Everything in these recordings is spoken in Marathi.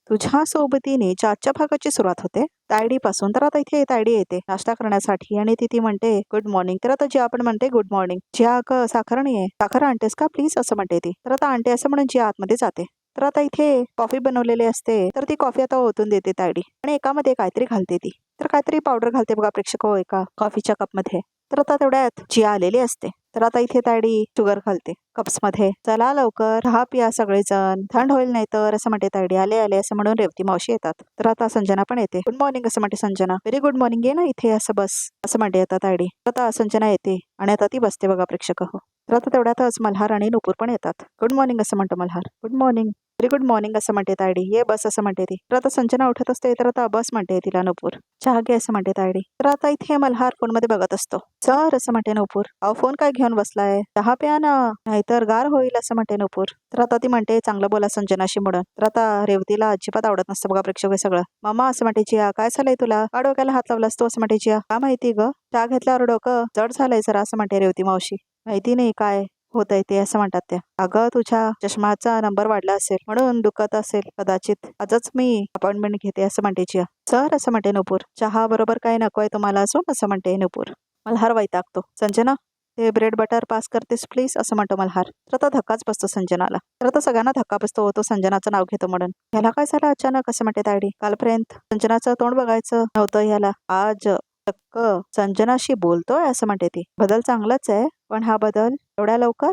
तुझ्या सोबतीने आजच्या भागाची सुरुवात होते तायडी पासून. तर आता इथे तायडी येते नाश्ता करण्यासाठी आणि ती म्हणते गुड मॉर्निंग. तर आता जी आपण म्हणते गुड मॉर्निंग. जिया साखर नाहीये, साखर आणतेस का प्लीज असं म्हणते ती. तर आता आणते असं म्हणून जिया आतमध्ये जाते. तर आता इथे कॉफी बनवलेली असते तर ती कॉफी आता ओतून देते तायडी आणि एकामध्ये काहीतरी घालते ती. तर काहीतरी पावडर घालते बघा प्रेक्षक हो एका कॉफीच्या कपमध्ये. तर आता तेवढ्यात जिया आलेली असते. तर आता इथे तायडी शुगर घालते कप्स मध्ये. चला लवकर चहा पिया सगळेजण, थंड होईल नाही तर असं म्हणते तायडी. आले आले असं म्हणून रेवती मावशी येतात. तर आता संजना पण येते. गुड मॉर्निंग असं म्हणते संजना. व्हेरी गुड मॉर्निंग, ये ना इथे असं बस असं म्हणते आता तायडी. आता संजना येते आणि आता ती बसते बघा प्रेक्षक हो. तर आता तेवढ्यातच मल्हार आणि नुपूर पण येतात. गुड मॉर्निंग असं म्हणतो Malhar. Good morning, very good morning असं म्हणते तायडी. ये बस असं म्हणते ती. तर आता संजना उठत असते तर आता बस म्हणते तिला नुपूर. चहा घे असं म्हणते तायडी. तर आता इथे मल्हार फोन मध्ये बघत असतो. सर असं म्हणते नुपूर. अहो फोन काय घेऊन बसलाय, चहा प्या ना नाहीतर गार होईल असं म्हणते नुपूर. तर आता ती म्हणते चांगलं बोला संजनाशी म्हणून. तर आता रेवतीला अजिबात आवडत नसतं बघा प्रेक्षक हे सगळं. मामा असं म्हणते जिया काय झालंय तुला, का डोक्याला हात लावलास तू असं म्हणते जिया. का माहिती ग, चहा घेतल्यावर डोकं जड झालंय जरा असं म्हणते रेवती मावशी. माहिती नाही काय होतंय ते असं म्हणतात त्या. अगं तुझ्या चष्माचा नंबर वाढला असेल म्हणून दुखत असेल कदाचित, आजच मी अपॉइंटमेंट घेते असं म्हणते जिया. सर असं म्हणते नुपूर. चहा बरोबर काय नकोय तुम्हाला असून असं म्हणते नुपूर. मल्हार वैतागतो. संजना ते ब्रेड बटर पास करतेस प्लीज असं म्हणतो मल्हार. तर आता धक्काच बसतो संजनाला. तर आता सगळ्यांना धक्का बसतो तो संजनाचं नाव घेतो म्हणून. ह्याला काय झालं अचानक असं म्हणते तायडी. कालपर्यंत संजनाचं तोंड बघायचं नव्हतं ह्याला, आज चक्क संजनाशी बोलतोय असं म्हणते ती. बदल चांगलाच आहे पण हा बदल एवढ्या लवकर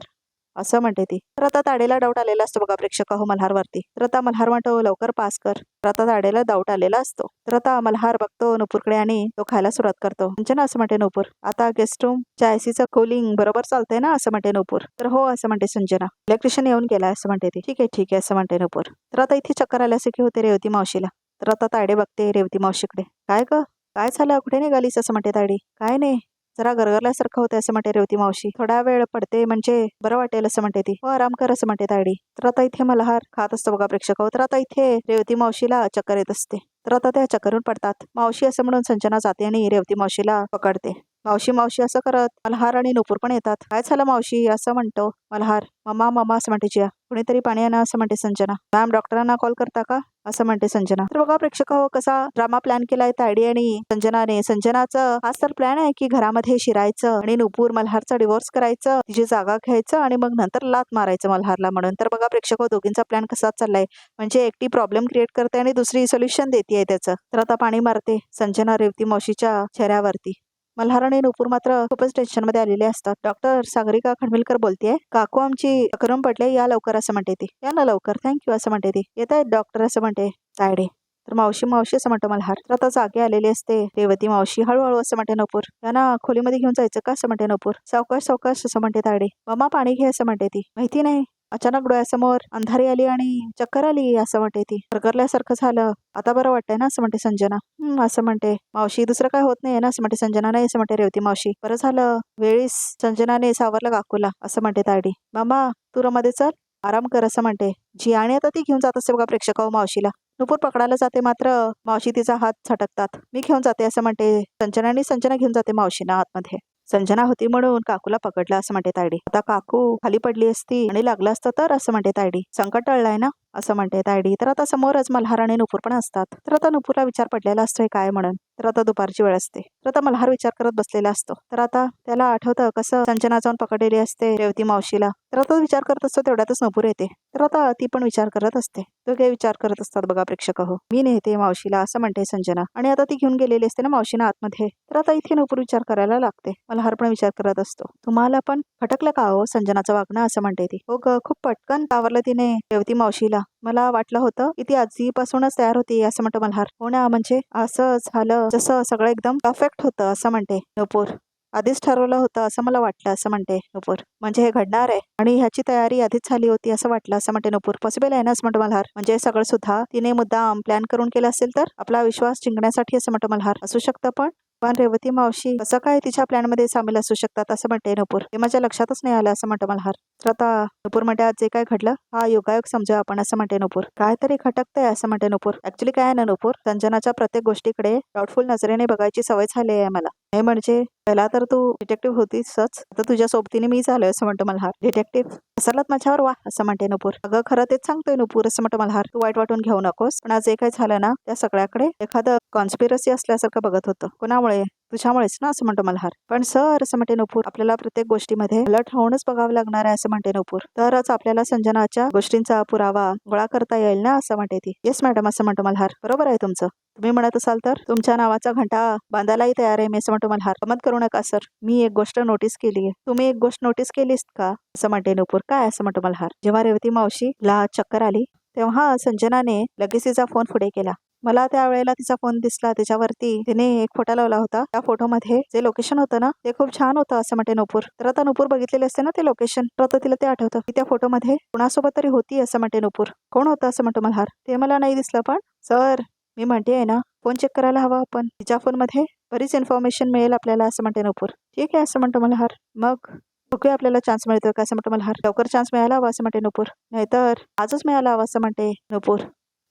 असं म्हणते ती. तर आता ताडेला डाऊट आलेला असतो बघा प्रेक्षक हो मल्हारवरती. तर आता मल्हार म्हणतो लवकर पास कर. तर आता ताडेला डाऊट आलेला असतो. तर आता मल्हार बघतो नुपूरकडे आणि तो खायला सुरुवात करतो. संजना असं म्हणते नुपूर. आता गेस्ट रूमच्या एसीचं कूलिंग बरोबर चालतंय ना असं म्हणते नुपूर. तर हो असं म्हणते संजना. इलेक्ट्रिशियन येऊन गेला असं म्हणते ती. ठीक आहे असं म्हणते नुपूर. तर आता इथे चक्कर आल्यासारखी होते रेवती मावशीला. तर आता तायडे बघते रेवती मावशीकडे. काय ग काय झालं, कुठे निघालीस असं म्हणते तायडी. काय नाही जरा गरगरल्यासारखं होतं असं म्हणते रेवती मावशी. थोडा वेळ पडते म्हणजे बरं वाटेल असं म्हणते ती. हो आराम कर असं म्हणते तायडी. तर आता इथे मल्हार खात असतो बघा प्रेक्षक. तर आता इथे रेवती मावशीला चक्कर येत असते. तर आता त्या चक्करून पडतात. मावशी असं म्हणून संजना जाते आणि रेवती मावशीला पकडते. मावशी मावशी असं करत मल्हार आणि नुपूर पण येतात. काय झालं मावशी असं म्हणतो मल्हार. मम्मा मम्मा असं म्हणते जिया. कुणीतरी पाणी आणा असं म्हणते संजना. मॅम डॉक्टरांना कॉल करता का असं म्हणते संजना. तर बघा प्रेक्षक हो कसा ड्रामा प्लॅन केलाय तायडी आणि संजनाने. संजनाचं हाच तर प्लॅन आहे की घरामध्ये शिरायचं आणि नुपूर मल्हारचा डिवोर्स करायचं, तिची जागा घ्यायचं आणि मग नंतर लात मारायचं मल्हारला म्हणून. तर बघा प्रेक्षक हो दोघींचा प्लॅन कसा चाललाय. म्हणजे एकटी प्रॉब्लेम क्रिएट करते आणि दुसरी सोल्युशन देते त्याचं. तर आता पाणी मारते संजना रेवती मावशीच्या चेहऱ्यावरती. मल्हार आणि नुपूर मात्र खूपच टेन्शन मध्ये आलेले असतात. डॉक्टर सागरिका खंडविलकर बोलतेय. काकू आमची करून पडले या लवकर असं म्हणते ती. या ना लवकर थँक्यू असं म्हणते ती. येत आहेत डॉक्टर असं म्हणते तायडे. तर मावशी मावशी असं म्हणतो मल्हार. तर आता जागे आलेली असते रेवती मावशी. हळूहळू असं म्हणते नुपूर. यांना खोलीमध्ये घेऊन जायचं का असं म्हणते नुपूर. सावकाश सावकाश असं म्हणते तायडे. मम्मा पाणी घे असं म्हणते ती. माहिती नाही अचानक डोळ्यासमोर अंधारी आली आणि चक्कर आली असं म्हणते ती. गरगरल्यासारखं झालं, आता बरं वाटतंय ना असं म्हणते संजना. असं म्हणते मावशी. दुसरं काय होत नाही ना असं म्हणते संजना. नाही असं म्हणते रेवती मावशी. बरं झालं वेळीस संजनाने सावरलं काकूला असं म्हणते तायडी. मामा तू रूममध्ये चल आराम कर असं म्हणते जी. आणि आता ती घेऊन जात असते बघा प्रेक्षक मावशीला. नुपूर पकडायला जाते मात्र मावशी तिचा हात झटकतात. मी घेऊन जाते असं म्हणते संजना आणि संजना घेऊन जाते मावशीना आतमध्ये. संजना होती म्हणून काकूला पकडला असं म्हणते तायडी. आता काकू खाली पडली असती आणि लागलं असतं तर असं म्हणते तायडी. संकट टळलाय ना असं म्हणते तायडी. तर आता समोरच मल्हार आणि नुपूर पण असतात. तर आता नुपूरला विचार पडलेला असतोय काय म्हणून. तर आता दुपारची वेळ असते. तर आता मल्हार विचार करत बसलेला असतो. तर आता त्याला आठवतं कसं संजना जाऊन पकडलेली असते रेवती मावशीला. तर आता विचार करत असतो तेवढ्यातच नुपूर येते. तर आता ती पण विचार करत असते. दोघे विचार करत असतात बघा प्रेक्षक हो. मी नेते मावशीला असं म्हणते संजना. आणि आता ती घेऊन गेलेली असते ना मावशीना आतमध्ये. तर आता इथे नुपूर विचार करायला लागते. मल्हार पण विचार करत असतो. तुम्हाला पण खटकलं का हो संजनाचं वागणं असं म्हणते ती. हो ग खूप पटकन आवरलं तिने रेवती मावशीला. मला वाटलं होतं की ती आधीपासूनच तयार होती असं म्हणतो मल्हार. हो ना म्हणजे असं झालं जसं सगळं एकदम परफेक्ट होतं असं म्हणते नुपूर. आधीच ठरवलं होतं असं मला वाटलं असं म्हणते नुपूर. म्हणजे हे घडणार आहे आणि ह्याची तयारी आधीच झाली होती असं वाटलं असं म्हणते नुपूर. पॉसिबल आहे ना असं म्हणतो मल्हार. म्हणजे सगळं सुद्धा तिने मुद्दाम प्लॅन करून केलं असेल तर आपला विश्वास जिंकण्यासाठी असं म्हणतो मल्हार. असू शकतं पण रेवती मावशी कसं काय तिच्या प्लॅन मध्ये सामील असू शकतात असं म्हणते नुपूर. हे माझ्या लक्षातच नाही आलं असं म्हणतो मल्हार. तर आता नुपूर म्हणते आज जे काय घडलं हा योगायोग समजा आपण असं म्हणते नुपूर. काहीतरी खटकतंय असं म्हणते नुपूर. ऍक्च्युली काय आहे ना नुपूर, संजनाच्या प्रत्येक गोष्टीकडे डाऊटफुल नजरेने बघायची सवय झाली आहे मला. नाही म्हणजे पहिला तर तू डिटेक्टिव्ह होतीसच, आता तुझ्या सोबतीने मी झालोय असं म्हणतो मल्हार. डिटेक्टिव्ह असलात माझ्यावर वा असं म्हणते नुपूर. अगं खरं तेच सांगतोय नुपूर असं म्हणतो मल्हार. तू वाईट वाटून घेऊ नकोस, पण आज जे काही झालं ना त्या सगळ्याकडे एखादं कॉन्स्पिरसी असल्यासारखं बघत होतं. कोणामुळे? तुझ्यामुळेच ना असं म्हणतो मल्हार. पण सर असं म्हणते नुपूर, आपल्याला प्रत्येक गोष्टीमध्ये अलर्ट राहूनच बघावं लागणार आहे असं म्हणते नुपूर. तरच आपल्याला संजनाच्या गोष्टींचा पुरावा गोळा करता येईल ना असं म्हणते ती. येस मॅडम असं म्हणतो मल्हार. बरोबर आहे तुमचं. तुम्ही म्हणत असाल तर तुमच्या नावाचा घंटा बांधायलाही तयार आहे मी असं म्हणतो मल्हार. गमत करू नका सर, मी एक गोष्ट नोटीस केली आहे. तुम्ही एक गोष्ट नोटीस केलीस का असं म्हणते नुपूर. काय असं म्हणतो मल्हार. जेव्हा रेवती मावशीला चक्कर आली तेव्हा संजनाने लगेच तिचा फोन पुढे केला. मला त्यावेळेला तिचा फोन दिसला, त्याच्यावरती तिने एक फोटो लावला होता. त्या फोटोमध्ये जे लोकेशन होतं ना ते खूप छान होतं असं म्हणते नुपूर. तर आता नुपूर बघितलेले असते ना ते लोकेशन, तर आता तिला ते आठवतं की त्या फोटोमध्ये कुणासोबत तरी होती असं म्हणते नुपूर. कोण होतं असं म्हणतो मल्हार. ते मला नाही दिसलं, पण सर मी म्हणते आहे ना फोन चेक करायला हवा आपण. तिच्या फोनमध्ये बरीच इन्फॉर्मेशन मिळेल आपल्याला असं म्हणते नुपूर. ठीक आहे असं म्हणतो मल्हार. मग बघूया आपल्याला चान्स मिळतोय का असं म्हणतो मल्हार. लवकर चान्स मिळायला हवा असं म्हणते नुपूर, नाहीतर आजच मिळायला हवा असं म्हणते नुपूर.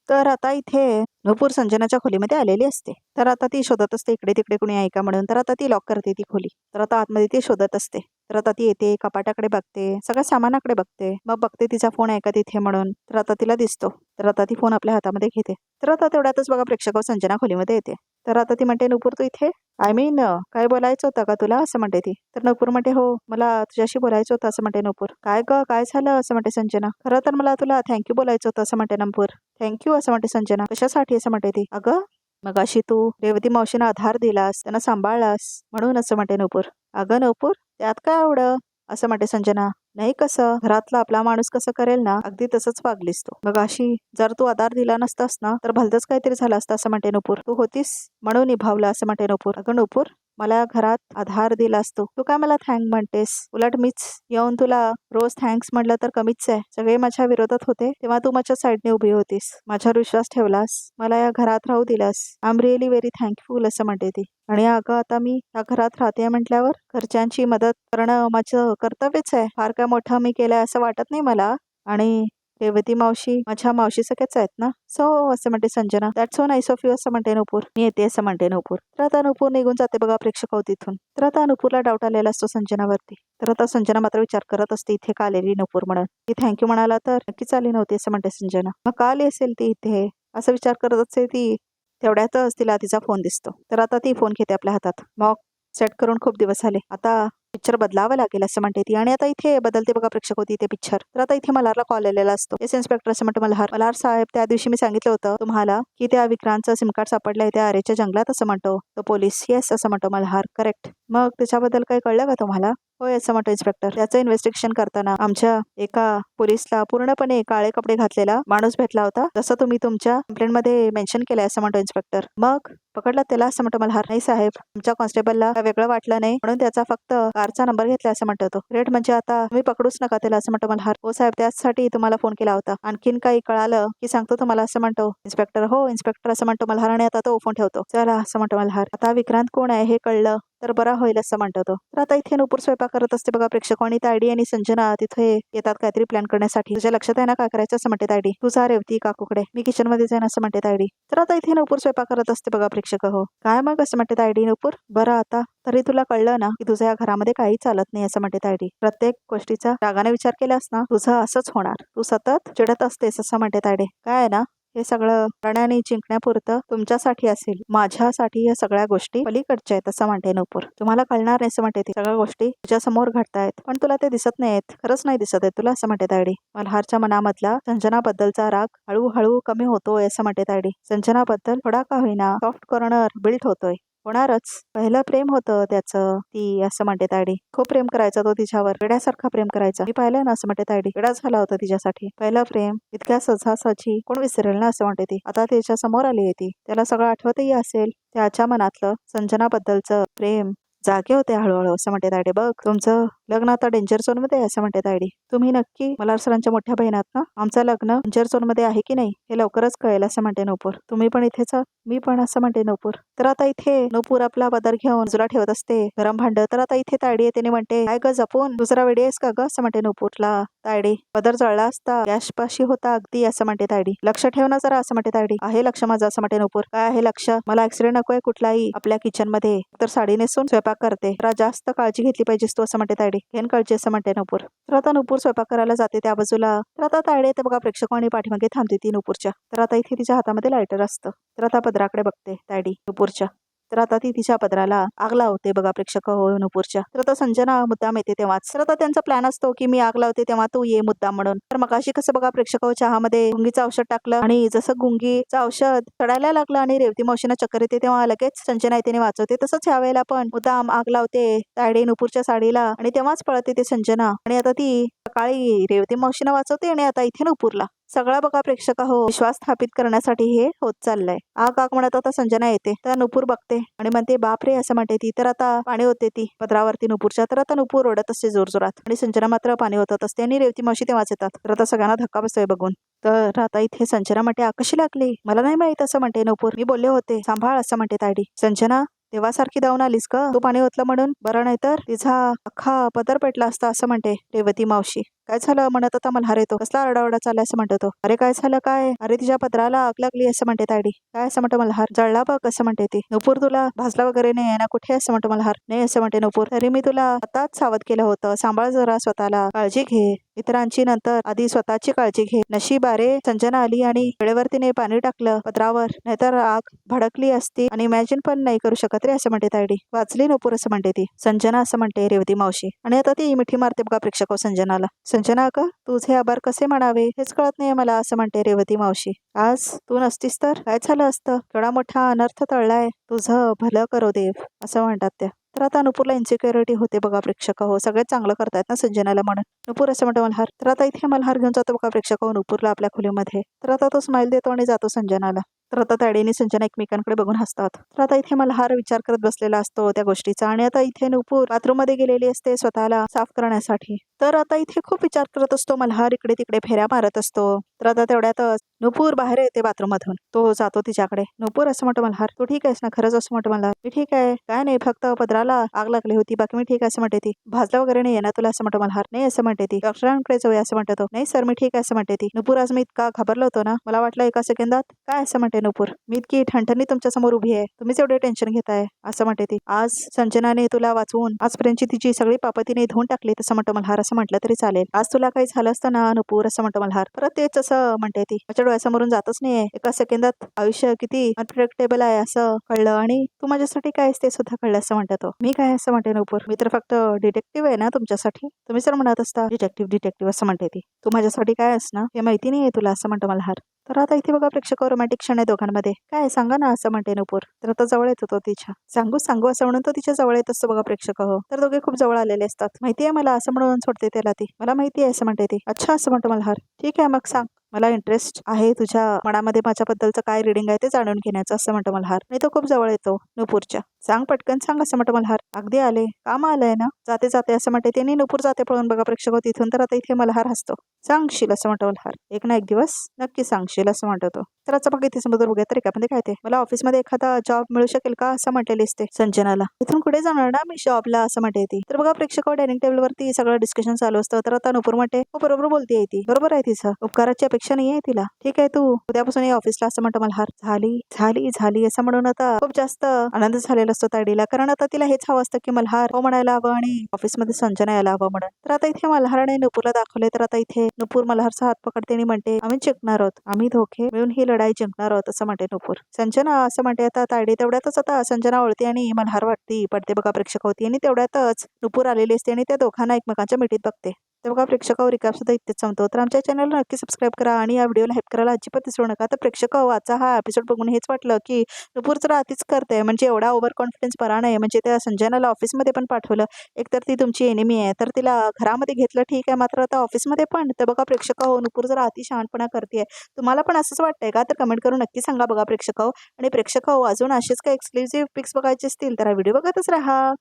तर आता इथे नुपूर संजनाच्या खोलीमध्ये आलेली असते. तर आता ती शोधत असते इकडे तिकडे कुणी आहे का म्हणून. तर आता ती लॉक करते ती खोली. तर आता आतमध्ये ती शोधत असते. तर आता ती येते, कपाटाकडे बघते, सगळ्या सामानाकडे बघते, मग बघते तिचा फोन आहे का तिथे म्हणून. तर आता तिला दिसतो. तर आता ती फोन आपल्या हातामध्ये घेते. तर आता तेवढ्यातच बघा प्रेक्षक संजना खोलीमध्ये येते. तर आता ती म्हणते नुपूर तू इथे आय मीन काय बोलायचं होतं का तुला असं म्हणते ती. तर नुपूर म्हणते हो मला तुझ्याशी बोलायचं होतं असं म्हणते नुपूर. काय ग काय झालं असं म्हणते संजना. खरं तर मला तुला थँक्यू बोलायचं होतं असं म्हणते नुपूर. थँक्यू असं म्हणते संजना. कशासाठी असं म्हणते ती. अगं मग अशी तू रेवती मावशीनं आधार दिलास, त्यांना सांभाळलास म्हणून असं म्हणते नुपूर. अगं नुपूर त्यात काय एवढं असं म्हणते संजना. नाही कसं घरातला आपला माणूस कसं करेल ना अगदी तसंच वागलीस तू. मग अशी जर तू आधार दिला नसतास ना तर भलतंच काहीतरी झालं असतं असं म्हणते नुपूर. तू होतीस म्हणून निभावलं असं म्हणते नुपूर. अगं नुपूर मला घरात आधार दिलास तू काय मला थँक म्हणतेस. उलट मीच येऊन तुला रोज थँक्स म्हटलं तर कमीच आहे. सगळे माझ्या विरोधात होते तेव्हा तू माझ्या साईडने उभी होतीस, माझ्यावर विश्वास ठेवलास, मला या घरात राहू दिलास. I am really very thankful असं म्हणते ती. आणि अगं आता मी या घरात राहते म्हटल्यावर घरच्यांची मदत करणं माझं कर्तव्यच आहे. फार काय मोठं मी केलंय असं वाटत नाही मला. आणि रेवती मावशी माझ्या मावशी सगळ्याच आहेत ना. सो असं म्हणते Sanjana. That's so nice of you असं म्हणते नुपूर. मी येते असं म्हणते नुपूर. तर आता नुपूर निघून जाते बघा प्रेक्षक तिथून. तर आता नुपूरला डाऊट आलेला असतो संजनावरती. तर आता संजना मात्र विचार करत असते इथे का आलेली नुपूर म्हणून. ती थँक्यू म्हणाला तर नक्कीच आली नव्हती असं म्हणते संजना. मग का आली असेल ती इथे असं विचार करत असते ती. तेवढ्यातच तिला तिचा फोन दिसतो. तर आता ती फोन घेते आपल्या हातात. मग सेट करून खूप दिवस झाले, आता पिक्चर बदलावं लागेल असं म्हणते ती. आणि आता इथे बदलते बघा प्रेक्षक होती ते पिक्चर. तर आता इथे मल्हारला कॉल आलेला असतो. येस इन्स्पेक्टर असं म्हणतो मल्हार. मल्हार साहेब त्या दिवशी मी सांगितलं होतं तुम्हाला की त्या विक्रांतचं सिम कार्ड सापडलंय त्या आरेच्या जंगलात असं म्हणतो तो पोलीस. येस असं म्हणतो मल्हार. करेक्ट. मग त्याच्याबद्दल काही कळलं का तुम्हाला. होय असं म्हणतो इन्स्पेक्टर. त्याचं इन्व्हेस्टिगेशन करताना आमच्या एका पोलीसला पूर्णपणे काळे कपडे घातलेला माणूस भेटला होता, जसं तुम्ही तुमच्या कंप्लेंटमध्ये मेन्शन केलंय असं म्हणतो इन्स्पेक्टर. मग पकडला त्याला असं म्हणतो मल्हार. नाही साहेब आमच्या कॉन्स्टेबलला वेगळं वाटलं नाही म्हणून त्याचा फक्त कारचा नंबर घेतला असं म्हणतो तो. रेट म्हणजे आता तुम्ही पकडूच नका त्याला असं म्हणतो मल्हार. हो साहेब त्यासाठी तुम्हाला फोन केला होता. आणखीन काही कळालं की सांगतो तुम्हाला असं म्हणतो इन्स्पेक्टर. हो इन्स्पेक्टर असं म्हणतो मल्हार. आणि आता तो फोन ठेवतो. चला असं म्हणतो मल्हार. आता विक्रांत कोण आहे हे कळलं तर बरा होईल असं म्हणतो तो. तर आता इथे नुपूर स्वयंपाक करत असते बघा प्रेक्षक. आणि तायडी आणि संजना तिथे येतात काहीतरी प्लॅन करण्यासाठी. तुझ्या लक्षात आहे ना काय करायचं असं म्हणते तायडी. तू जा रेवती काकूकडे, मी किचन मध्ये जाईन असं म्हणते तायडी. तर आता इथे नुपूर स्वयंपाक करत असते बघा प्रेक्षक. हो काय मग असं म्हणते तायडी. नुपूर बरं आता तरी तुला कळलं ना की तुझ्या या घरामध्ये काही चालत नाही असं म्हणते तायडी. प्रत्येक गोष्टीचा रागाने विचार केलास ना तुझं असंच होणार, तू सतत चिडत असतेस असं म्हणते तायडी. काय आहे ना हे सगळं करण्याने जिंकण्यापुरतं तुमच्यासाठी असेल, माझ्यासाठी या सगळ्या गोष्टी पलीकडच्या आहेत असं म्हणते नुपूर. तुम्हाला कळणार नाही असं म्हणते ती. सगळ्या गोष्टी तुझ्या समोर घडतायत पण तुला ते दिसत नाहीत. खरंच नाही दिसत आहे तुला असं म्हणते तायडी. मल्हारच्या मनामधला संजनाबद्दलचा राग हळूहळू कमी होतोय असं म्हणते तायडी. संजनाबद्दल थोडा का होईना सॉफ्ट कॉर्नर बिल्ड होतोय. होणारच. पहिलं प्रेम होतं त्याचं ती असं म्हणते तायडी. खूप प्रेम करायचा तो तिच्यावर, वेड्यासारखा प्रेम करायचा. मी पाहिलंय ना असं म्हणते तायडी. वेडा झाला होता तिच्यासाठी. पहिलं प्रेम इतक्या सहजासहजी कोण विसरेल ना असं म्हणते ती. आता त्याच्या समोर आली आहे ती. त्याला सगळं आठवतही असेल. त्याच्या मनातलं संजनाबद्दलचं प्रेम जागे होते हळूहळू असं म्हणते तायडी. बघ तुमचं लग्न आता डेंजर झोन मध्ये आहे असं म्हणते तायडी. तुम्ही नक्की मल्हार सरांच्या मोठ्या बहीण आहात ना? आमचं लग्न डेंजर झोन मध्ये आहे की नाही हे लवकरच कळेल असं म्हणते नूपूर. तुम्ही पण इथेच आहात? मी पण असं म्हणते नूपूर. तर आता इथे नूपूर आपला पदर घेऊन बाजूला ठेवत असते गरम भांड. तर आता इथे तायडी येते आणि म्हणते काय ग जपून दुसरा वेडी आहेस का ग असं म्हणते नूपूरला तायडी. पदर जळला असता गॅस पाशी होता अगदी असं म्हणते तायडी. लक्ष ठेव ना जरा असं म्हणते तायडी. आहे लक्ष माझं असं म्हणते नूपूर. काय आहे लक्ष? मला ऍक्सिडेंट नकोय कुठलाही आपल्या किचन मध्ये. तर साडी नेसून स्वयंपाक करते. जरा जास्त काळजी घेतली पाहिजेस तू असं म्हणते तायडी. घेन काळजी असं म्हणते नूपूर. तर आता नूपूर स्वयंपाक करायला जाते त्या बाजूला. तर आता तायडी येते बघा प्रेक्षकांनी पाठीमागे थांबते ती नूपूरच्या. तर आता इथे तिच्या हातामध्ये लायटर असतं. तर आता पदराकडे बघते तायडी नूपूरच्या. तर आता ती तिच्या पदराला आग लावते बघा प्रेक्षक हो नूपूरच्या. तर आता संजना मुद्दाम येते तेव्हाच. तर आता त्यांचा प्लॅन असतो की मी आग लावते तेव्हा तू ये मुद्दाम म्हणून. तर मगाशी कसं बघा प्रेक्षक चहामध्ये गुंगीचं औषध टाकलं आणि जसं गुंगीचं औषध चढायला लागलं आणि रेवती मावशींना चक्कर येते तेव्हा लगेच संजना येते वाचवते. तसंच ह्या वेळेला पण मुद्दाम आग लावते तायडी नूपूरच्या साडीला आणि तेव्हाच पळते ते संजना. आणि आता ती सकाळी रेवती मावशींना वाचवते आणि आता इथे नूपूरला. सगळा बघा प्रेक्षक हो विश्वास स्थापित करण्यासाठी हे होत चाललंय. आग आग म्हणत आता संजना येते. तर नूपूर बघते आणि म्हणते बापरे असं म्हणते ती. तर आता पाणी होते ती पदरावरती नूपूरच्या. तर आता नूपूर ओढत असते जोरजोरात आणि संजना मात्र पाणी होतत असते आणि रेवती मावशी तेव्हाच येतात. तर आता सगळ्यांना धक्का बसतोय बघून. तर आता इथे संजना म्हणते आग कशी लागली? मला नाही माहित असं म्हणते नूपूर. मी बोलले होते सांभाळ असं म्हणते तायडी. संजना तेव्हासारखी धावून आलीस का तू पाणी ओतलं म्हणून? बरं नाही तर तिचा अख्खा पदर पेटला असता असं म्हणते रेवती मावशी. काय झालं म्हणत आता मल्हार येतो. कसला आरडाओरडा चाललाय असं म्हणतो तो. अरे काय झालं काय? अरे तिच्या पदराला आग लागली असं म्हणते तायडी. काय असं म्हणतो मल्हार. जळला बघ असं म्हणते ती. नूपूर तुला भाजला वगैरे नाही ना कुठे असं म्हणतो मल्हार. नाही असं म्हणते नूपूर. तरी मी तुला आताच सावध केलं होतं. सांभाळ जरा स्वतःला. काळजी घे इतरांची नंतर आधी स्वतःची काळजी घे. नशीब अरे संजना आली आणि वेळेवर तिने पाणी टाकलं पदरावर नाहीतर आग भडकली असती आणि इमॅजिन पण नाही करू शकत रे असं म्हणते तायडी. वाचली नूपूर असं म्हणते ती. संजना असं म्हणते रेवती मावशी. आणि आता ती मिठी मारते बघा प्रेक्षक संजनाला. संजना का तुझे आभार कसे म्हणावे हेच कळत नाहीये मला असं म्हणते रेवती मावशी. आज तू नसतीस तर काय झालं असतं? केवढा मोठा अनर्थ टळलाय. तुझं भलं करो देव असं म्हणतात त्या. तर आता नूपूरला इन्सिक्युरिटी होते बघा प्रेक्षक हो. सगळ्यात चांगलं करतायत ना संजनाला म्हणून. नूपूर असं म्हणतो मल्हार. तर आता इथे मल्हार घेऊन जातो बघा प्रेक्षक हो नूपूरला आपल्या खोलीमध्ये. तर आता तो स्माइल देतो आणि जातो संजनाला. तर आता तायडी आणि संजना एकमेकांकडे बघून हसतात. तर आता इथे मल्हार विचार करत बसलेला असतो त्या गोष्टीचा आणि आता इथे नूपूर बाथरूम मध्ये गेलेली असते स्वतःला साफ करण्यासाठी. तर आता इथे खूप विचार करत असतो मल्हार. इकडे तिकडे फेऱ्या मारत असतो. तर आता तेवढ्यातच नूपूर बाहेर येते बाथरूम मधून. तो जातो तिच्याकडे. नूपूर असं म्हणतो मल्हार तू ठीक आहेस ना? खरंच असं म्हणतो मल्हार. मी ठीक आहे काय नाही फक्त पदराला आग लागली होती बाकी मी ठीक आहे असं म्हणते ती. भाजला वगैरे नाही ना तुला असं म्हणतो मल्हार. नाही असं म्हणते ती. डॉक्टरांकडे जाऊया असं म्हणतो तो. नाही सर मी ठीक आहे असं म्हणते ती. नूपूर आज मी इतका घाबरलो होतो ना मला वाटलं एका सेकंदात काय असं म्हणते नूपूर. मी इतकी ठणठणी तुमच्या समोर उभी आहे तुम्हीच एवढे टेन्शन घेताय असं म्हणते ती. आज संजनाने तुला वाचवून आजपर्यंतची तिची सगळी पापतीने धुवून टाकली तसं म्हणतो मल्हार. असं म्हटलं तरी चालेल. आज तुला काही झालं असतं ना नूपूर असं म्हणतो मल्हार. परत तेच असं म्हणते ती. माझ्या डोळ्यासमोरून जातच नाहीये. एका सेकंदात आयुष्य किती अनप्रेडिक्टेबल आहे असं कळलं आणि तू माझ्यासाठी काय ते सुद्धा कळलं असं म्हणतो तो. मी काय असं म्हणते नूपूर. मी तर फक्त डिटेक्टिव्ह आहे ना तुमच्यासाठी. तुम्ही सर म्हणत असता डिटेक्टिव्ह असं म्हणते ती. तू माझ्यासाठी काय असं ना हे माहिती नाहीये तुला असं म्हणतो मल्हार. तर आता इथे बघा प्रेक्षक रोमॅन्टिक क्षण आहे दोघांमध्ये. काय सांगा ना असं म्हणते नूपूर. तर आता जवळ येत होतो तिच्या. सांगू असं म्हणून तो तिच्या जवळ येत असतो बघा प्रेक्षक हो. तर दोघे खूप जवळ आलेले असतात. माहितीये मला असं म्हणून सोडते त्याला ती. मला माहिती आहे असं म्हणते ती. अच्छा असं म्हणतो मल्हार. ठीक आहे मग सांग. मला इंटरेस्ट आहे तुझ्या मनामध्ये माझ्याबद्दलचं काय रिडिंग आहे ते जाणून घेण्याचं असं म्हणतो मल्हार. नाही तो खूप जवळ येतो नूपूरच्या. सांग पटकन सांग असं म्हणतो मल्हार. अगदी आले काम आलंय ना जाते जाते असं म्हणते ती आणि नूपूर जाते पळून बघा प्रेक्षक तिथून. तर आता इथे मल्हार हसतो. सांगशील असं म्हणतो मल्हार. एक ना एक दिवस नक्की सांगशील असं म्हणतो तो. तर आता बघा इथे समोर बघूया तरी का काय ते मला ऑफिसमध्ये एखादा जॉब मिळू शकेल का असं म्हटलेली असते संजनाला. इथून कुठे जाणार ना मी जॉबला असं म्हणते ती. तर बघा प्रेक्षक डायनिंग टेबल वरती सगळं डिस्कशन चालू असतं. तर आता नूपूर म्हणते हो बरोबर बोलते ती. बरोबर आहे तिचं उपकाराची अपेक्षा नाहीये तिला. ठीक आहे तू उद्यापासून या ऑफिसला असं म्हणतो मल्हार. झाली असं म्हणून आता खूप जास्त आनंद झालेला असतो तायडीला. कारण आता तिला हेच हवं असतं की मल्हार हो म्हणायला हवं आणि ऑफिसमध्ये संजना यायला हवं म्हणून. तर आता इथे मल्हाराने नूपूरला दाखवले. तर आता इथे नूपूर मल्हारचा हात पकडते आणि म्हणते आम्ही जिंकणार आहोत. आम्ही दोघे मिळून ही लढाई जिंकणार आहोत असं म्हणते नूपूर. संजना असं म्हणते आता तायडी. तेवढ्यातच आता संजना ओळते आणि मल्हार वाटती पडते बघा प्रेक्षक होती आणि तेवढ्यातच नूपूर आलेली असते आणि त्या दोघांना एकमेकांच्या मिठीत बघते. तर बघा प्रेक्षकावर रिकाप सुद्धा इथेच संपतो. तर आमच्या चॅनलला नक्की सबस्क्राईब करा आणि या व्हिडिओला हेल्प करायला अजिबात विसरू नका. तर प्रेक्षक आजचा हा एपिसोड बघून हेच वाटलं की नूपूर जरा अतिच करते. म्हणजे एवढा ओव्हर कॉन्फिडन्स बरा नाही. म्हणजे त्या संजनाला ऑफिसमध्ये पण पाठवलं. एकतर ती तुमची एनिमी आहे तर तिला घरामध्ये घेतलं ठीक आहे मात्र आता ऑफिसमध्ये पण. तर बघा प्रेक्षक नूपूर जरा अति शहाणपणा करते. तुम्हाला पण असंच वाटतंय का? तर कमेंट करून नक्की सांगा बघा प्रेक्षक. आणि प्रेक्षक अजून असेच काही एक्सक्लुझिव्ह पिक्स बघायचे असतील तर हा व्हिडिओ बघतच राहा.